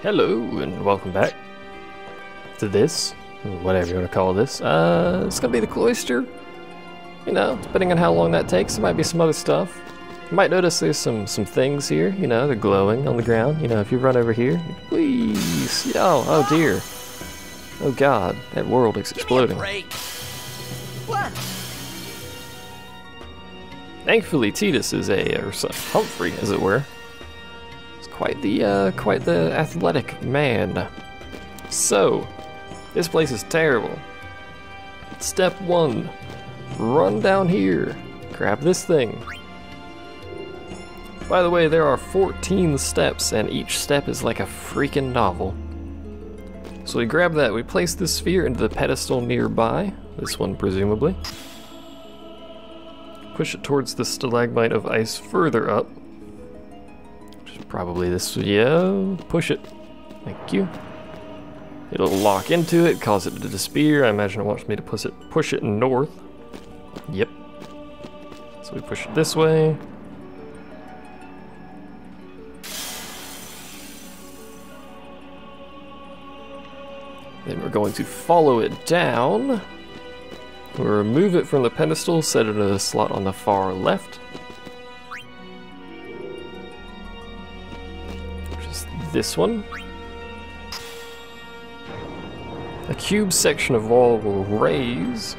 Hello, and welcome back to this, whatever you want to call this. It's gonna be the cloister. You know, depending on how long that takes, there might be some other stuff. You might notice there's some things here, you know, they're glowing on the ground. You know, if you run over here, please, oh dear. Oh god, that world is exploding. What? Thankfully, Titus is or Humphrey, as it were. Quite the athletic man. So, this place is terrible. Step 1, run down here, grab this thing. By the way, there are 14 steps, and each step is like a freaking novel. So we grab that, we place the sphere into the pedestal nearby, this one presumably. Push it towards the stalagmite of ice further up. Probably this, yeah, push it. Thank you. It'll lock into it, cause it to disappear. I imagine it wants me to push it north. Yep. So we push it this way. Then we're going to follow it down. We'll remove it from the pedestal, set it in a slot on the far left. This one. A cube section of wall will raise,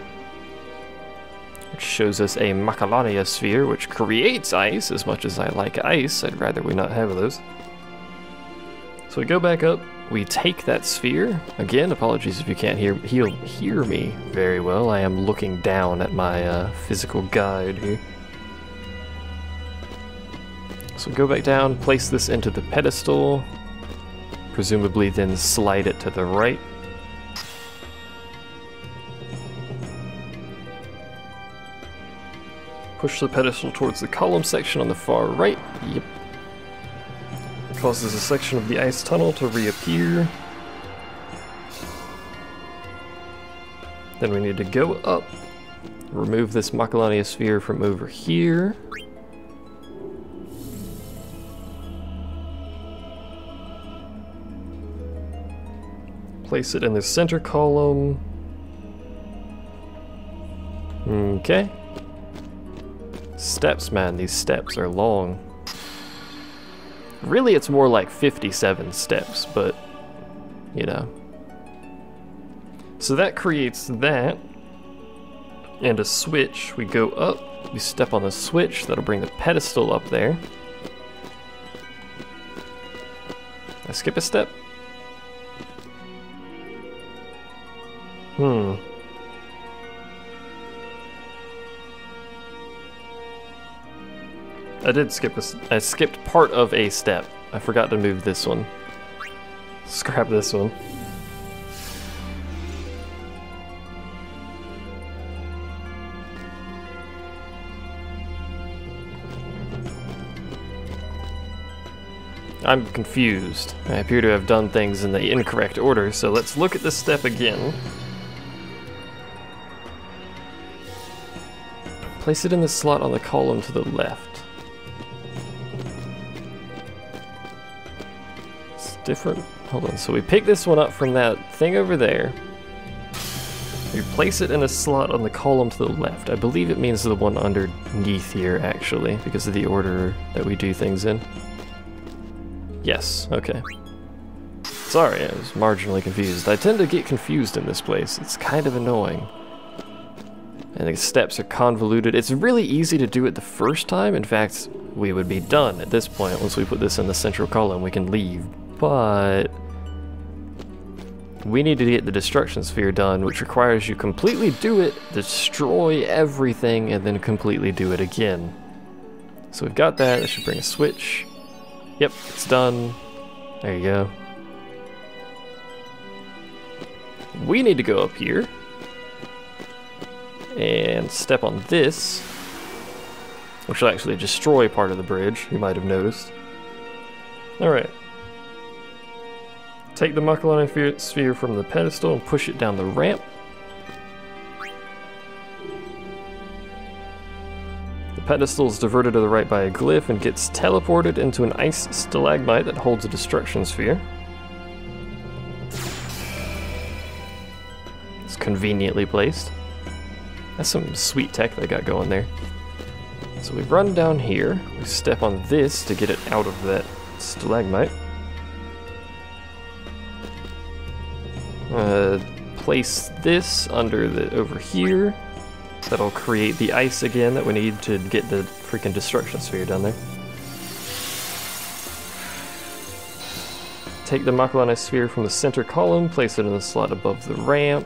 which shows us a Macalania sphere, which creates ice. As much as I like ice, I'd rather we not have those. So we go back up, we take that sphere. Again, apologies if you can't hear me very well. I am looking down at my physical guide here. So go back down, place this into the pedestal. Presumably then slide it to the right. Push the pedestal towards the column section on the far right. Yep. Causes a section of the ice tunnel to reappear. Then we need to go up. Remove this Macalania sphere from over here. Place it in the center column. Okay. Steps, man, these steps are long. Really, it's more like 57 steps, but, you know. So that creates that. And a switch. We go up, we step on the switch, that'll bring the pedestal up there. I skip a step. I skipped part of a step. I forgot to move this one. Scrap this one. I'm confused. I appear to have done things in the incorrect order, so let's look at this step again. Place it in the slot on the column to the left. It's different. Hold on, so we pick this one up from that thing over there. We place it in a slot on the column to the left. I believe it means the one underneath here, actually, because of the order that we do things in. Yes, okay. Sorry, I was marginally confused. I tend to get confused in this place. It's kind of annoying. And the steps are convoluted. It's really easy to do it the first time. In fact, we would be done at this point. Once we put this in the central column, we can leave. But we need to get the destruction sphere done, which requires you completely do it, destroy everything, and then completely do it again. So we've got that. That should bring a switch. Yep, it's done. There you go. We need to go up here and step on this, which will actually destroy part of the bridge, you might have noticed. Alright. Take the Macalania sphere from the pedestal and push it down the ramp. The pedestal is diverted to the right by a glyph and gets teleported into an ice stalagmite that holds a destruction sphere. It's conveniently placed. That's some sweet tech they got going there. So we run down here, we step on this to get it out of that stalagmite. Place this over here. That'll create the ice again that we need to get the freaking destruction sphere down there. Take the Macalania sphere from the center column, place it in the slot above the ramp.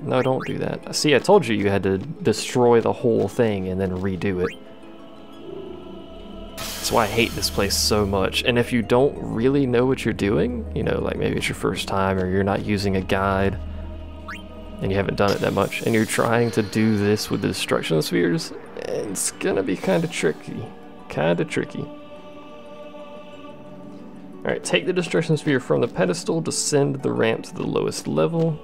No, don't do that. See, I told you you had to destroy the whole thing and then redo it. That's why I hate this place so much. And if you don't really know what you're doing, you know, like maybe it's your first time or you're not using a guide and you haven't done it that much, and you're trying to do this with the destruction spheres, it's gonna be kind of tricky. Alright, take the destruction sphere from the pedestal, descend the ramp to the lowest level.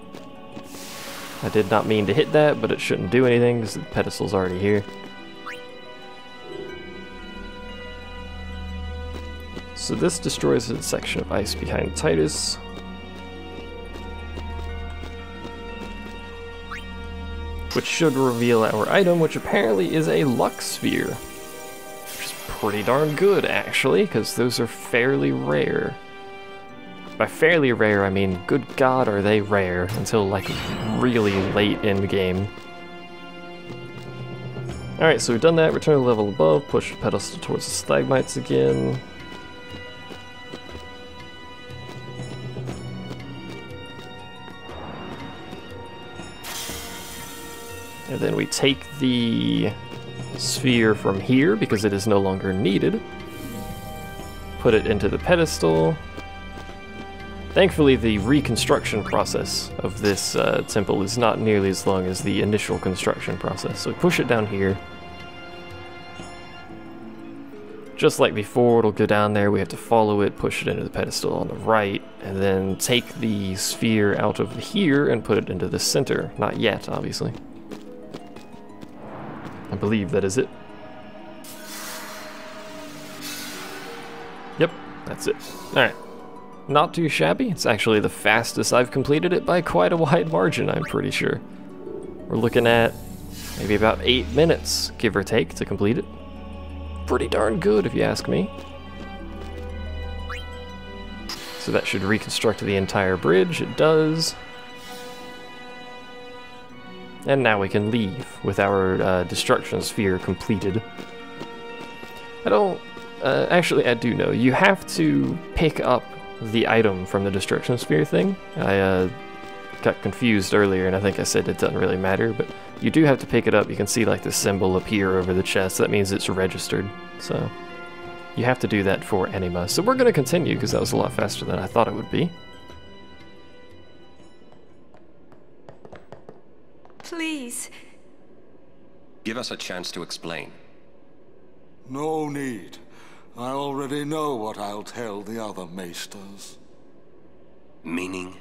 I did not mean to hit that, but it shouldn't do anything because the pedestal's already here. So this destroys a section of ice behind Titus. Which should reveal our item, which apparently is a luck sphere. Which is pretty darn good, actually, because those are fairly rare. By fairly rare, I mean, good god, are they rare until, like, really late in the game. Alright, so we've done that, return to the level above, push the pedestal towards the stalagmites again. And then we take the sphere from here, because it is no longer needed. Put it into the pedestal. Thankfully, the reconstruction process of this temple is not nearly as long as the initial construction process. So we push it down here. Just like before, it'll go down there, we have to follow it, push it into the pedestal on the right, and then take the sphere out of here and put it into the center. Not yet, obviously. I believe that is it. Yep, that's it. Alright. Not too shabby. It's actually the fastest I've completed it by quite a wide margin, I'm pretty sure. We're looking at maybe about 8 minutes, give or take, to complete it. Pretty darn good, if you ask me. So that should reconstruct the entire bridge. It does. And now we can leave with our destruction sphere completed. Actually I do know, you have to pick up the item from the destruction sphere thing. I got confused earlier and I think I said it doesn't really matter, but you do have to pick it up. You can see like the symbol appear over the chest. That means it's registered. So you have to do that for Anima. So we're going to continue because that was a lot faster than I thought it would be. Please. Give us a chance to explain. No need. I already know what I'll tell the other maesters. Meaning?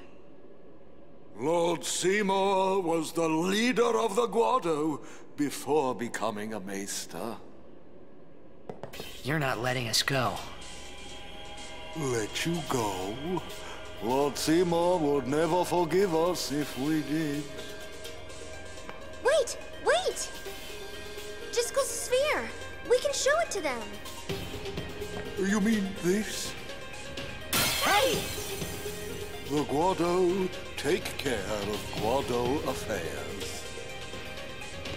Lord Seymour was the leader of the Guado before becoming a maester. You're not letting us go. Let you go? Lord Seymour would never forgive us if we did. Wait! Wait! Jiskel's sphere! We can show it to them! You mean this? Hey! The Guado take care of Guado affairs.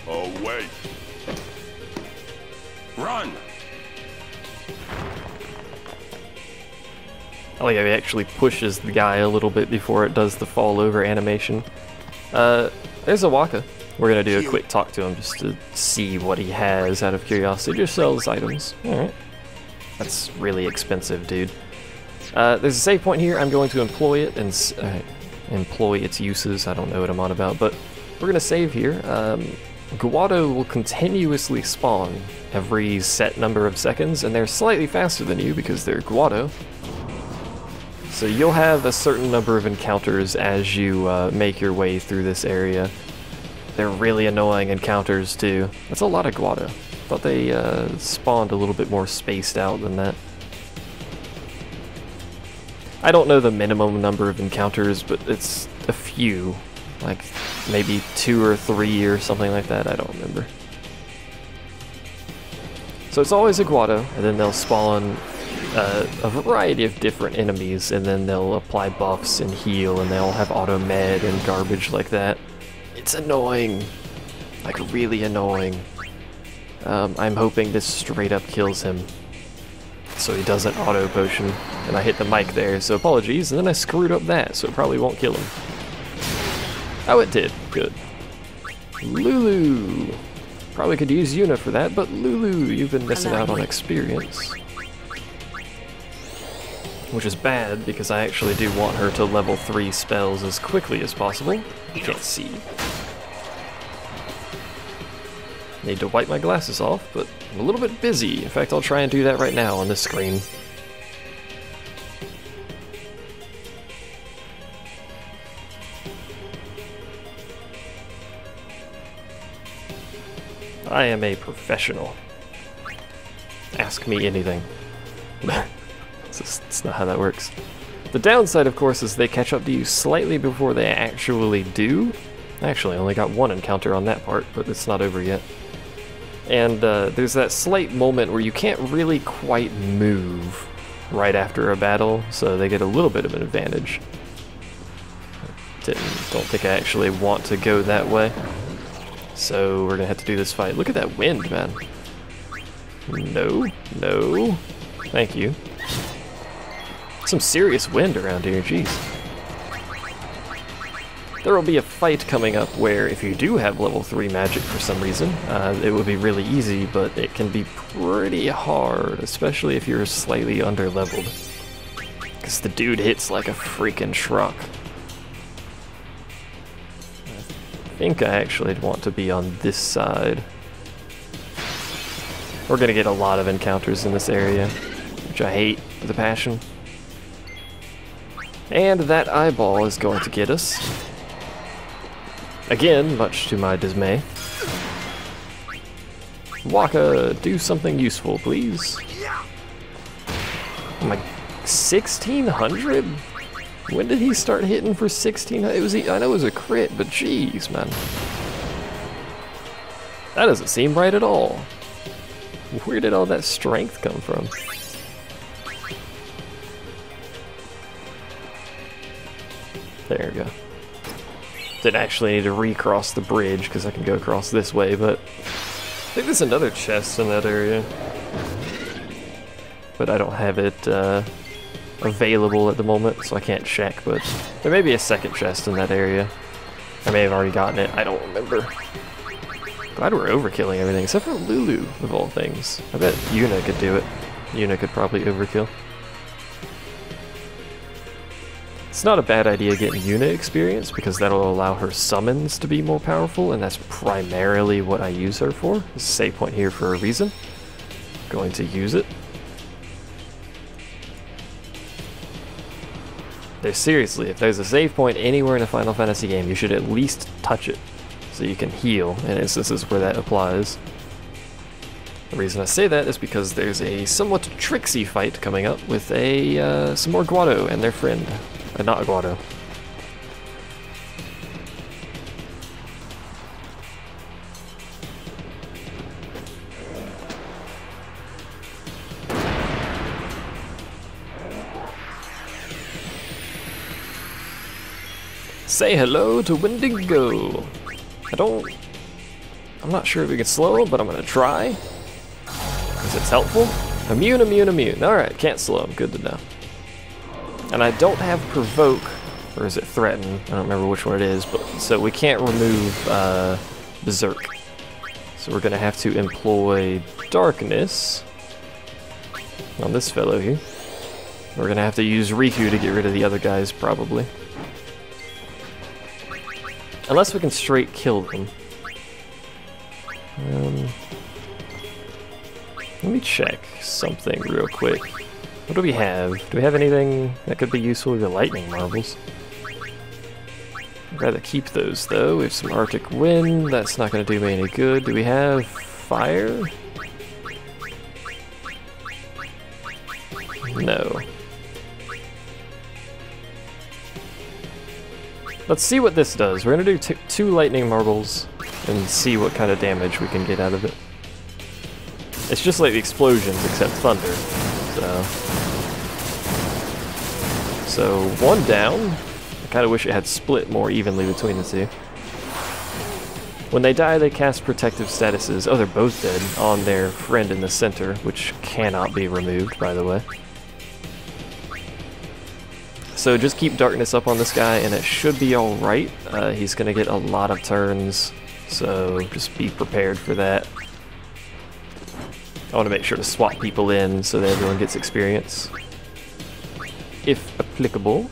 Away! Run! Oh yeah, it actually pushes the guy a little bit before it does the fall over animation. There's a Waka. We're gonna do a quick talk to him just to see what he has out of curiosity. Just sells items. Alright. That's really expensive, dude. There's a save point here. I'm going to employ it and employ its uses. I don't know what I'm on about, but we're gonna save here. Guado will continuously spawn every set number of seconds, and they're slightly faster than you because they're Guado. So you'll have a certain number of encounters as you make your way through this area. They're really annoying encounters too. That's a lot of Guado. Thought they spawned a little bit more spaced out than that. I don't know the minimum number of encounters, but it's a few. Like, maybe 2 or 3 or something like that, I don't remember. So it's always a Guado, and then they'll spawn a variety of different enemies, and then they'll apply buffs and heal, and they'll have auto med and garbage like that. It's annoying. Like, really annoying. I'm hoping this straight up kills him, so he doesn't auto potion. And I hit the mic there, so apologies, and then I screwed up that, so it probably won't kill him. Oh, it did. Good. Lulu! Probably could use Yuna for that, but Lulu, you've been missing out on experience. Which is bad, because I actually do want her to level 3 spells as quickly as possible. I can't see. Need to wipe my glasses off, but I'm a little bit busy. In fact, I'll try and do that right now on this screen. I am a professional. Ask me anything. It's not how that works. The downside, of course, is they catch up to you slightly before they actually do. I actually only got 1 encounter on that part, but it's not over yet. And there's that slight moment where you can't really quite move right after a battle, so they get a little bit of an advantage. Don't think I actually want to go that way. So we're gonna have to do this fight. Look at that wind, man. No, no. Thank you. Some serious wind around here, jeez. There will be a fight coming up where if you do have level 3 magic for some reason, it would be really easy, but it can be pretty hard, especially if you're slightly under-leveled. Because the dude hits like a freaking truck. I think I actually want to be on this side. We're gonna get a lot of encounters in this area, which I hate with a passion. And that eyeball is going to get us. Again, much to my dismay. Waka, do something useful, please. Oh my, 1600? When did he start hitting for 1600? It was, I know it was a crit, but jeez, man. That doesn't seem right at all. Where did all that strength come from? There we go. Didn't actually need to recross the bridge because I can go across this way, but I think there's another chest in that area. But I don't have it available at the moment, so I can't check, but there may be a second chest in that area. I may have already gotten it, I don't remember. Glad we're overkilling everything, except for Lulu, of all things. I bet Yuna could do it. Yuna could probably overkill. It's not a bad idea getting Yuna experience, because that'll allow her summons to be more powerful, and that's primarily what I use her for. There's a save point here for a reason. Going to use it. Seriously, if there's a save point anywhere in a Final Fantasy game, you should at least touch it, so you can heal in instances where that applies. The reason I say that is because there's a somewhat tricksy fight coming up with some more Guado and their friend. Not a Guado. Say hello to Wendigo. I'm not sure if we can slow him, but I'm gonna try. Because it's helpful. Immune, immune, immune. Alright, can't slow him. Good to know. And I don't have Provoke, or is it Threaten? I don't remember which one it is, but so we can't remove Berserk. So we're gonna have to employ Darkness on this fellow here. We're gonna have to use Riku to get rid of the other guys, probably. Unless we can straight kill them. Let me check something real quick. What do we have? Do we have anything that could be useful with the lightning marbles? I'd rather keep those though. We have some Arctic Wind. That's not going to do me any good. Do we have fire? No. Let's see what this does. We're gonna do two lightning marbles and see what kind of damage we can get out of it. It's just like the explosions, except thunder. So one down. I kind of wish it had split more evenly between the two. When they die, they cast protective statuses. Oh, they're both dead on their friend in the center, which cannot be removed, by the way. So just keep darkness up on this guy, and it should be alright. He's going to get a lot of turns, so just be prepared for that. I want to make sure to swap people in so that everyone gets experience, if applicable.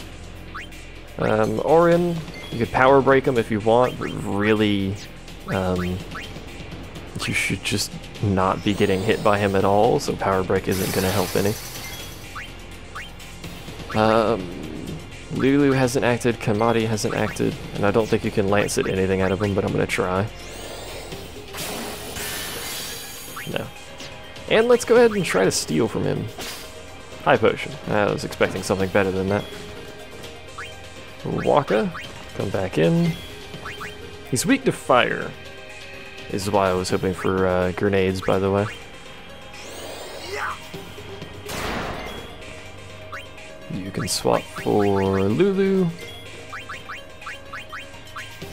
Orin, you could power break him if you want, but really, you should just not be getting hit by him at all, so power break isn't going to help any. Lulu hasn't acted, Kamadi hasn't acted, and I don't think you can lancet anything out of him, but I'm going to try. No. And let's go ahead and try to steal from him. High potion. I was expecting something better than that. Waka, come back in. He's weak to fire, is why I was hoping for grenades, by the way. You can swap for Lulu.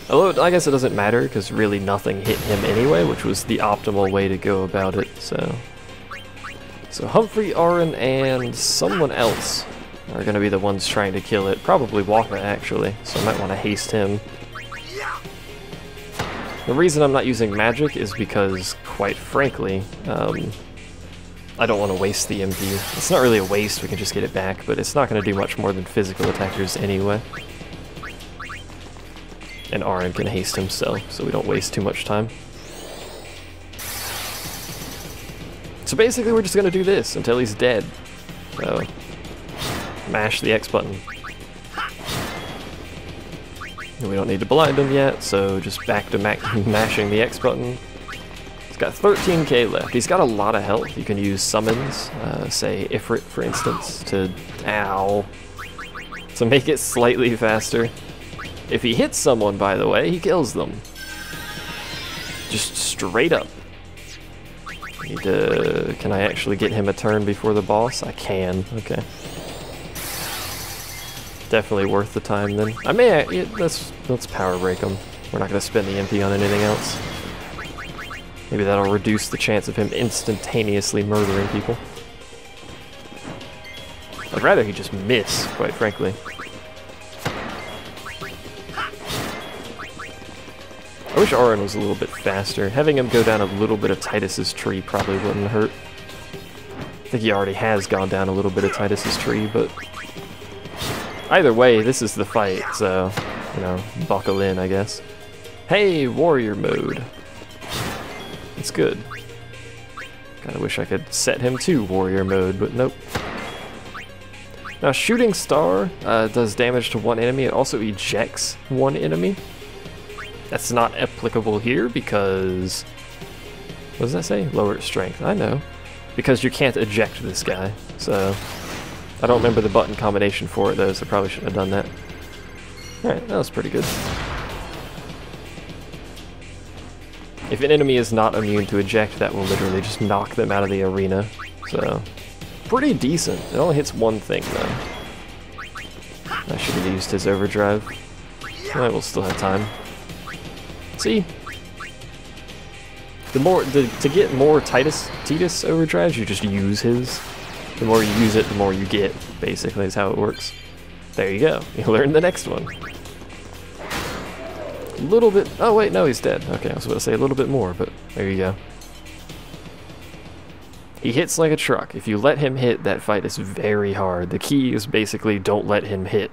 Although, I guess it doesn't matter, because really nothing hit him anyway, which was the optimal way to go about it, so... So Humphrey, Orin, and someone else are going to be the ones trying to kill it. Probably Waka, actually, so I might want to haste him. The reason I'm not using magic is because, quite frankly, I don't want to waste the MP. It's not really a waste, we can just get it back, but it's not going to do much more than physical attackers anyway. And Orin can haste himself, so we don't waste too much time. So basically we're just going to do this until he's dead. So, mash the X button. And we don't need to blind him yet, so just back to mashing the X button. He's got 13k left. He's got a lot of health. You can use summons, say Ifrit for instance, to make it slightly faster. If he hits someone, by the way, he kills them. Just straight up. Can I actually get him a turn before the boss? I can, okay. Definitely worth the time then. I may, let's power break him. We're not gonna spend the MP on anything else. Maybe that'll reduce the chance of him instantaneously murdering people. I'd rather he just miss, quite frankly. I wish Orin was a little bit faster. Having him go down a little bit of Titus's tree probably wouldn't hurt. I think he already has gone down a little bit of Titus's tree, but... Either way, this is the fight, so, you know, buckle in, I guess. Hey, warrior mode. It's good. Kinda wish I could set him to warrior mode, but nope. Now, shooting star does damage to one enemy. It also ejects one enemy. That's not applicable here because... What does that say? Lower strength. I know. Because you can't eject this guy, so... I don't remember the button combination for it though, so I probably shouldn't have done that. Alright, that was pretty good. If an enemy is not immune to eject, that will literally just knock them out of the arena. So, pretty decent. It only hits one thing though. I should have used his overdrive. Alright, we'll still have time. See? To get more Titus overdrives, you just use his. The more you use it, the more you get, basically, is how it works. There you go. You learned the next one. A little bit... Oh, wait, no, he's dead. Okay, I was about to say a little bit more, but there you go. He hits like a truck. If you let him hit, that fight is very hard. The key is basically don't let him hit.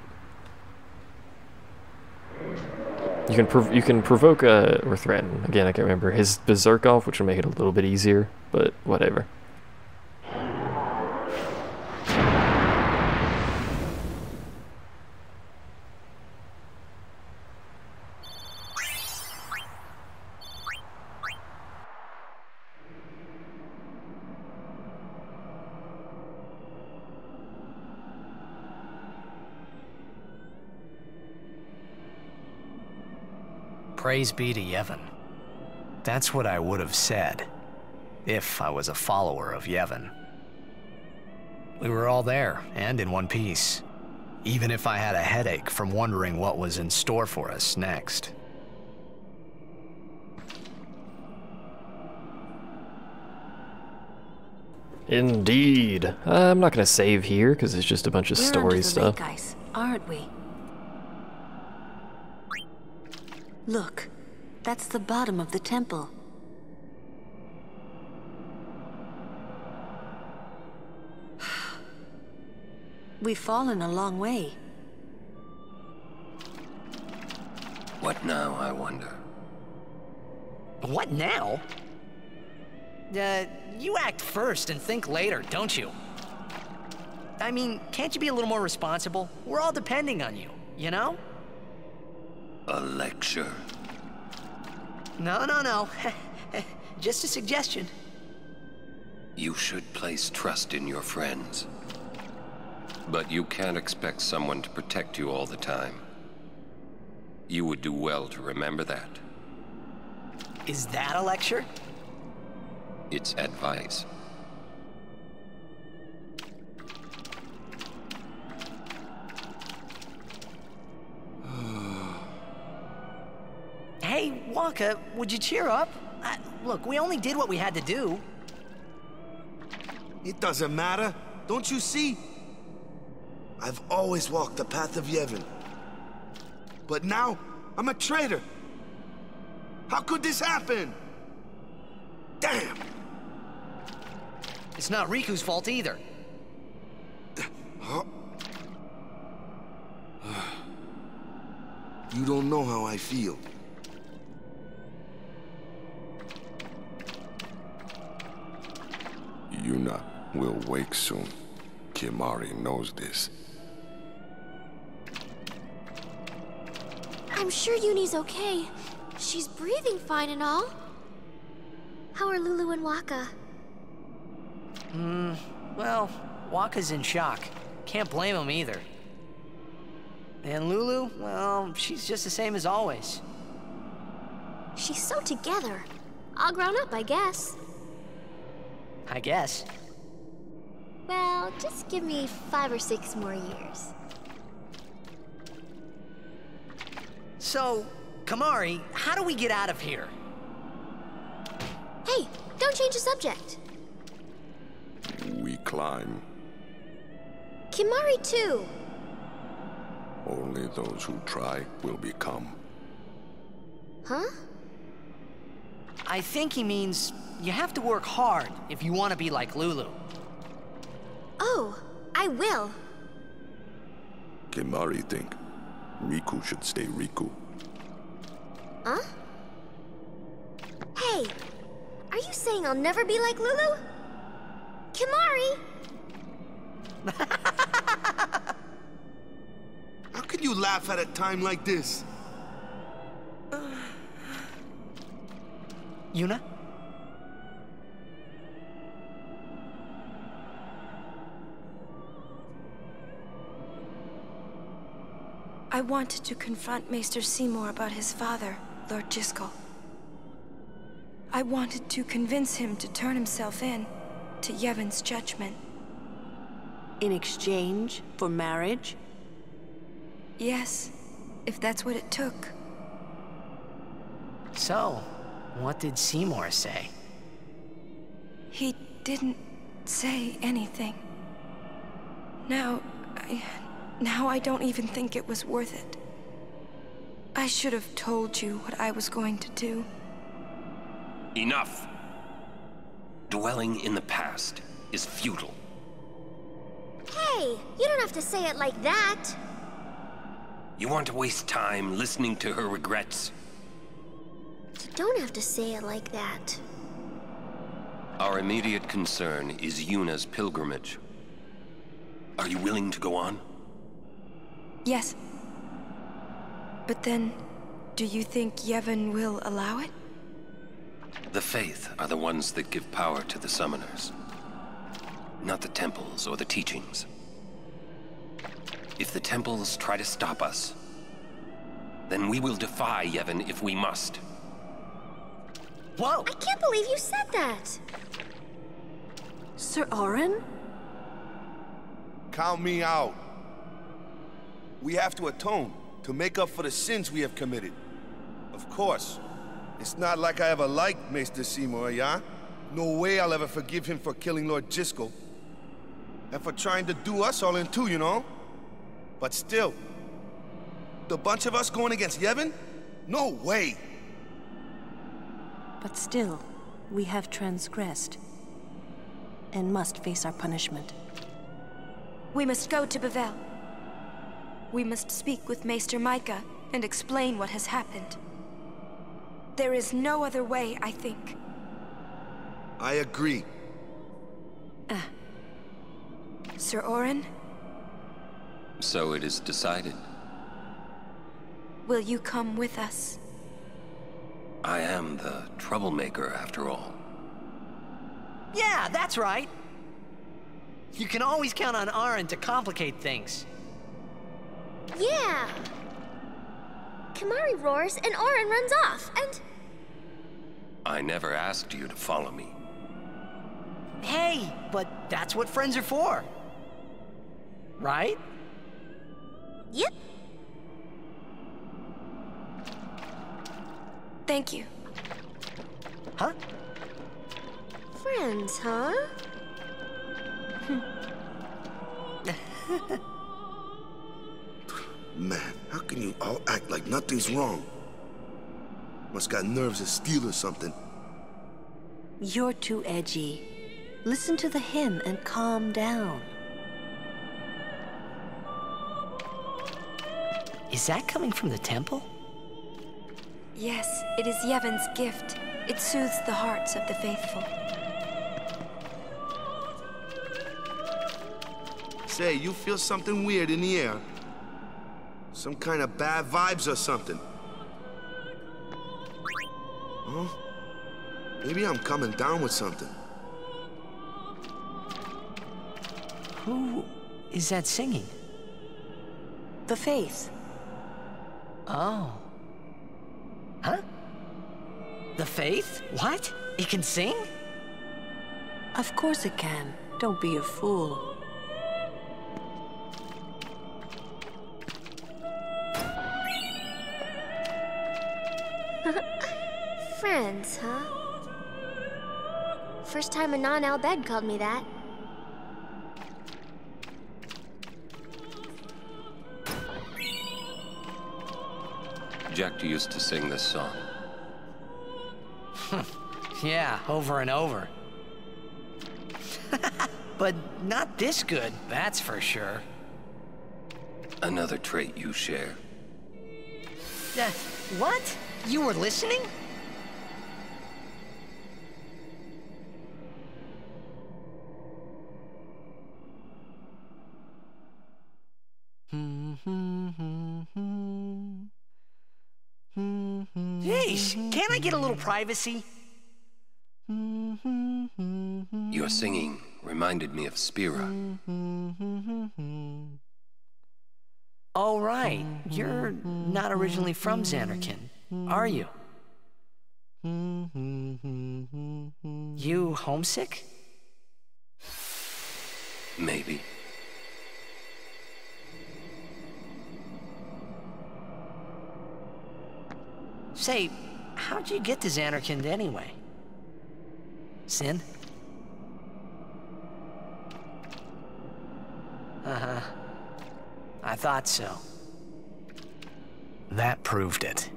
You can provoke or threaten. Again, I can't remember. His berserk off, which will make it a little bit easier, but whatever. Praise be to Yevon. That's what I would have said, if I was a follower of Yevon. We were all there, and in one piece. Even if I had a headache from wondering what was in store for us next. Indeed. I'm not gonna save here, because it's just a bunch of story stuff. We're under the lake ice, aren't we? Look, that's the bottom of the temple. We've fallen a long way. What now, I wonder? What now? You act first and think later, don't you? I mean, can't you be a little more responsible? We're all depending on you, you know? A lecture? No. Just a suggestion. You should place trust in your friends. But you can't expect someone to protect you all the time. You would do well to remember that. Is that a lecture? It's advice. Hey, Waka, would you cheer up? Look, we only did what we had to do. It doesn't matter. Don't you see? I've always walked the path of Yevon. But now, I'm a traitor. How could this happen? Damn! It's not Riku's fault either. Huh? You don't know how I feel. Yuna will wake soon. Kimari knows this. I'm sure Yuni's okay. She's breathing fine and all. How are Lulu and Waka? Well, Waka's in shock. Can't blame him either. And Lulu, well, she's just the same as always. She's so together. All grown up, I guess. I guess. Well, just give me 5 or 6 more years. So, Kamari, how do we get out of here? Hey, don't change the subject. We climb. Kimari too. Only those who try will become. Huh? I think he means you have to work hard if you want to be like Lulu. Oh, I will. Kimari think Riku should stay Riku. Huh? Hey, are you saying I'll never be like Lulu? Kimari! How can you laugh at a time like this? Yuna? I wanted to confront Maester Seymour about his father, Lord Jyscal. I wanted to convince him to turn himself in to Yevon's judgment. In exchange for marriage? Yes, if that's what it took. So, what did Seymour say? He didn't say anything. Now I don't even think it was worth it. I should have told you what I was going to do. Enough! Dwelling in the past is futile. Hey, you don't have to say it like that. You want to waste time listening to her regrets? You don't have to say it like that. Our immediate concern is Yuna's pilgrimage. Are you willing to go on? Yes. But then, do you think Yevon will allow it? The Faith are the ones that give power to the summoners. Not the temples or the teachings. If the temples try to stop us, Then we will defy Yevon if we must. Whoa! I can't believe you said that. Sir Orin? Count me out. We have to atone to make up for the sins we have committed. Of course. It's not like I ever liked Maester Seymour, yeah? No way I'll ever forgive him for killing Lord Jiskel. And for trying to do us all in two, you know? But still, the bunch of us going against Yevon? No way! But still, we have transgressed. And must face our punishment. We must go to Bavel. We must speak with Maester Micah and explain what has happened. There is no other way, I think. I agree. Sir Orin? So it is decided. Will you come with us? I am the troublemaker, after all. Yeah, that's right. You can always count on Aaron to complicate things. Yeah. Kimari roars and Orin runs off, and... I never asked you to follow me. Hey, but that's what friends are for. Right? Yep. Thank you. Huh? Friends, huh? Man, how can you all act like nothing's wrong? Must got nerves of steel or something. You're too edgy. Listen to the hymn and calm down. Is that coming from the temple? Yes, it is Yevon's gift. It soothes the hearts of the faithful. Say, you feel something weird in the air? Some kind of bad vibes or something? Huh? Maybe I'm coming down with something. Who is that singing? The faith. Oh. Huh? The faith? What? It can sing? Of course it can. Don't be a fool. Friends, huh? First time a non-Albed called me that. Jack used to sing this song. Yeah, over and over. But not this good, that's for sure. Another trait you share. What? You were listening? Jeez, can't I get a little privacy? Your singing reminded me of Spira. Oh, right. You're not originally from Zanarkand, are you? You homesick? Maybe. Say, how'd you get to Zanarkand anyway? Sin? Uh-huh. I thought so. That proved it.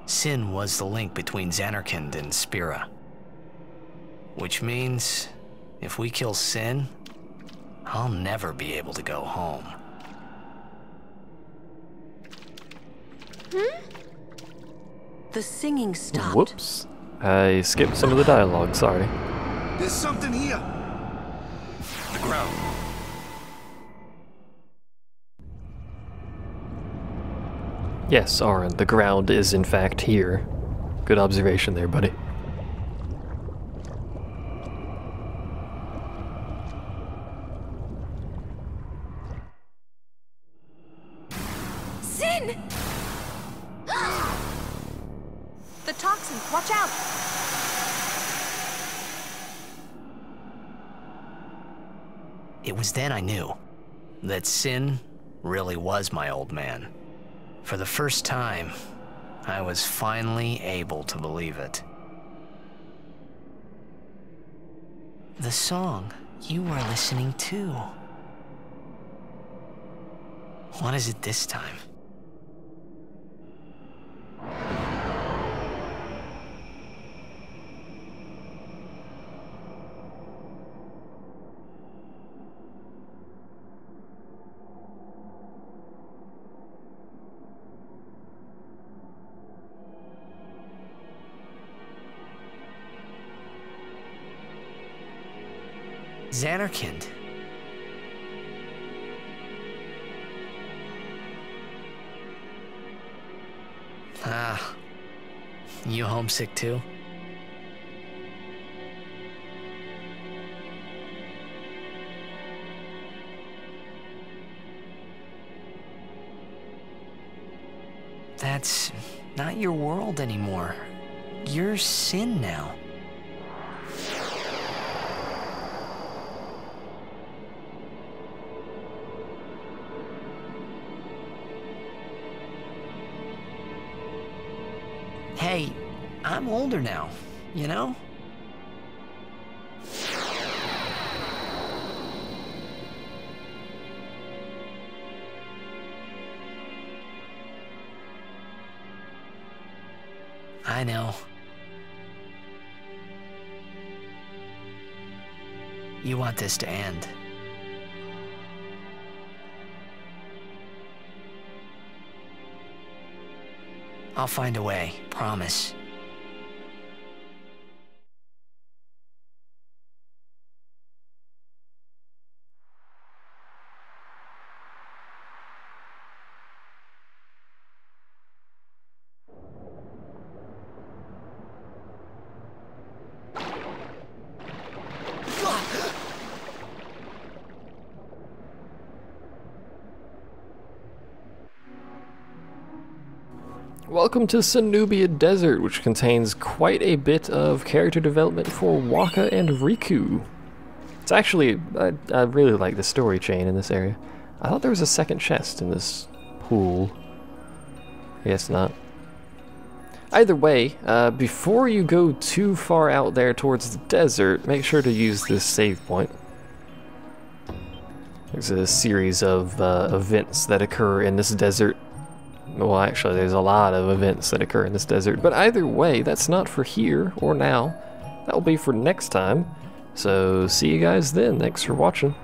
Sin was the link between Zanarkand and Spira. Which means, if we kill Sin, I'll never be able to go home. The singing stopped. Whoops. I skipped some of the dialogue, sorry. There's something here. The ground. Yes, Aaron, the ground is in fact here. Good observation there, buddy. Sin! Watch out! It was then I knew that Sin really was my old man. For the first time, I was finally able to believe it. The song you were listening to. What is it this time? Xanarkand. Ah, you homesick too? That's not your world anymore. You're Sin now. Hey, I'm older now, you know? I know. You want this to end. I'll find a way, promise. Welcome to Sanubia Desert, which contains quite a bit of character development for Wakka and Riku. It's actually, I really like the story chain in this area. I thought there was a second chest in this pool. I guess not. Either way, before you go too far out there towards the desert, make sure to use this save point. There's a series of events that occur in this desert. Well, actually, there's a lot of events that occur in this desert, but either way, that's not for here or now. That will be for next time. So, see you guys then. Thanks for watching.